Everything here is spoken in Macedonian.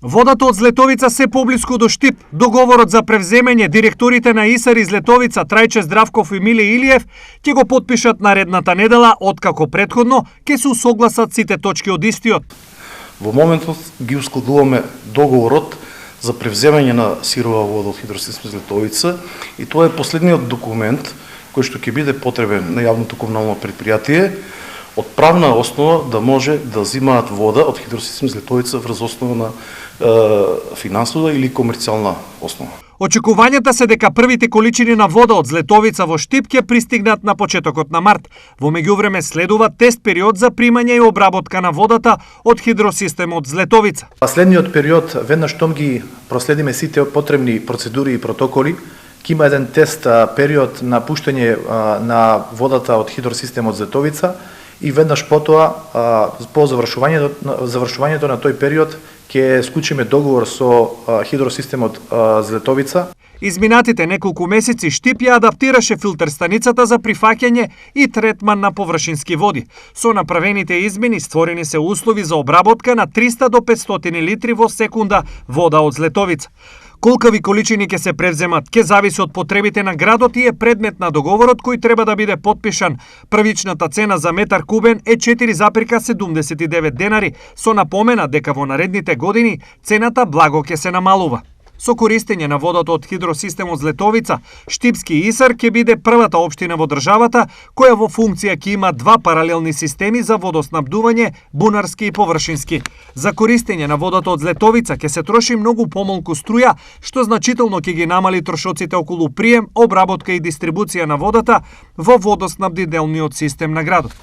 Водата од Злетовица се поблиску до Штип. Договорот за превземање директорите на ИСАР из Злетовица Трајче Здравков и Миле Илиев ќе го потпишат наредната недела, откако претходно ќе се усогласат сите точки од истиот. Во моментот ги ускладуваме договорот за превземање на сирова вода од хидросистем Злетовица и тоа е последниот документ кој што ќе биде потребен на јавното комунално предпријатие од правна основа да може да зимаат вода од хидросистем Злетовица врз основа на финансова или комерцијална основа. Очекувањата се дека првите количини на вода од Злетовица во Штип ќе пристигнат на почетокот на март. Во меѓувреме следува тест период за примање и обработка на водата од хидросистемот Злетовица. Последниот период, веднаш штом ги проследиме сите потребни процедури и протоколи, ќе има еден тест период на пуштање на водата од хидросистемот Злетовица и веднаш потоа по завршувањето на тој период ќе склучиме договор со хидросистемот Злетовица. Изминатите неколку месеци Штип ја адаптираше филтер станицата за прифаќање и третман на површински води. Со направените измени створени се услови за обработка на 300 до 500 литри во секунда вода од Злетовица. Колкави количини ќе се превземат, ќе зависи од потребите на градот и е предмет на договорот кој треба да биде потпишан. Првичната цена за метар кубен е 4,79 денари, со напомена дека во наредните години цената благо ќе се намалува. Со користење на водата од хидросистемот Злетовица, Штипски ИСАР ќе биде првата општина во државата која во функција ќе има два паралелни системи за водоснабдување, бунарски и површински. За користење на водата од Злетовица ќе се троши многу помалку струја, што значително ќе ги намали трошоците околу прием, обработка и дистрибуција на водата во водоснабдителниот систем на градот.